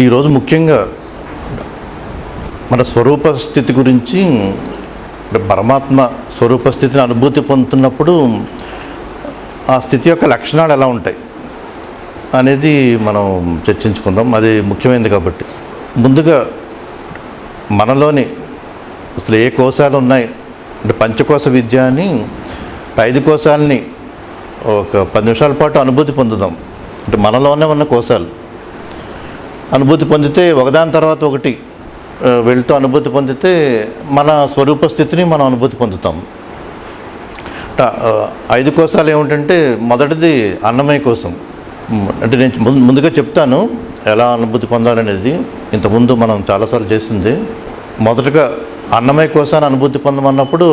ఈరోజు ముఖ్యంగా మన స్వరూప స్థితి గురించి, పరమాత్మ స్వరూప స్థితిని అనుభూతి పొందుతున్నప్పుడు ఆ స్థితి యొక్క లక్షణాలు ఎలా ఉంటాయి అనేది మనం చర్చించుకుందాం. అది ముఖ్యమైనది కాబట్టి ముందుగా మనలోని అసలు ఏ కోశాలు ఉన్నాయి అంటే పంచకోశ విద్య అని 5 కోశాలని ఒక 10 నిమిషాల పాటు అనుభూతి పొందుదాం. అంటే మనలోనే ఉన్న కోశాలు అనుభూతి పొందితే ఒకదాని తర్వాత ఒకటి వెళ్తూ అనుభూతి పొందితే మన స్వరూప స్థితిని మనం అనుభూతి పొందుతాం. 5 కోశాలు ఏమిటంటే మొదటిది అన్నమయ కోశం. అంటే నేను ముందుగా చెప్తాను ఎలా అనుభూతి పొందాలనేది. ఇంతకుముందు మనం చాలాసార్లు చేసింది. మొదటగా అన్నమయ కోశాన్ని అనుభూతి పొందమన్నప్పుడు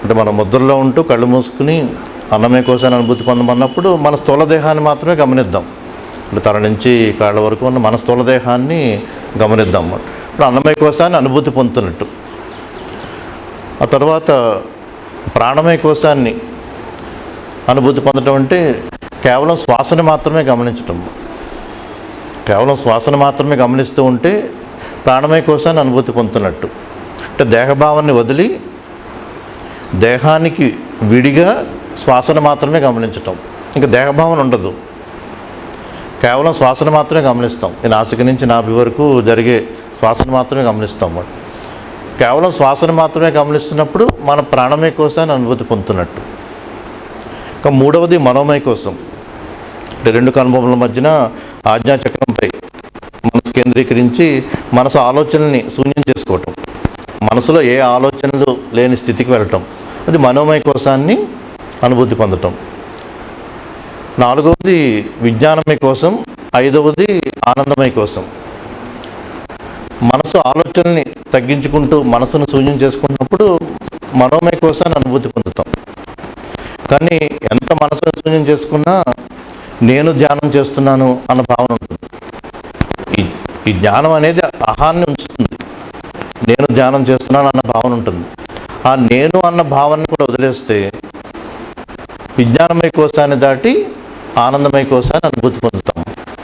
అంటే మనం ముద్రలో ఉంటూ కళ్ళు మూసుకుని అన్నమయ కోశాన్ని అనుభూతి పొందమన్నప్పుడు మన స్థూల దేహాన్ని మాత్రమే గమనిద్దాం. అంటే తల నుంచి కాళ్ళ వరకు ఉన్న మన స్థూల దేహాన్ని గమనిద్దాం. ఇప్పుడు అన్నమయ కోశాన్ని అనుభూతి పొందుతున్నట్టు. ఆ తర్వాత ప్రాణమయ కోశాన్ని అనుభూతి పొందడం అంటే కేవలం శ్వాసని మాత్రమే గమనించటం. కేవలం శ్వాసను మాత్రమే గమనిస్తూ ఉంటే ప్రాణమయ కోశాన్ని అనుభూతి పొందుతున్నట్టు. అంటే దేహభావాన్ని వదిలి దేహానికి విడిగా శ్వాసను మాత్రమే గమనించటం. ఇంకా దేహభావన ఉండదు, కేవలం శ్వాసను మాత్రమే గమనిస్తాం. ఈ నాసిక నుంచి నాభి వరకు జరిగే శ్వాసను మాత్రమే గమనిస్తాం. కేవలం శ్వాసను మాత్రమే గమనిస్తున్నప్పుడు మన ప్రాణమయ కోశాన్ని అనుభూతి పొందుతున్నట్టు. ఇంకా మూడవది మనోమయ కోసం. అంటే 2 కనుబొమ్మల మధ్యన ఆజ్ఞాచక్రంపై మనసు కేంద్రీకరించి మనసు ఆలోచనల్ని శూన్యం చేసుకోవటం, మనసులో ఏ ఆలోచనలు లేని స్థితికి వెళ్ళటం, అది మనోమయ కోశాన్ని అనుభూతి పొందటం. 4వది విజ్ఞానమయ కోసం. 5వది ఆనందమయ కోసం. మనసు ఆలోచనల్ని తగ్గించుకుంటూ మనసును శూన్యం చేసుకున్నప్పుడు మనోమయ కోశాన్ని అనుభూతి పొందుతాం. కానీ ఎంత మనసును శూన్యం చేసుకున్నా నేను ధ్యానం చేస్తున్నాను అన్న భావన ఉంటుంది. ఈ జ్ఞానం అనేది అహాన్ని ఉంచుతుంది. నేను ధ్యానం చేస్తున్నాను అన్న భావన ఉంటుంది. ఆ నేను అన్న భావనను కూడా వదిలేస్తే విజ్ఞానమయ కోశాన్ని దాటి ఆనందమయ కోశాన్ని అనుభూతి పొందుతాం.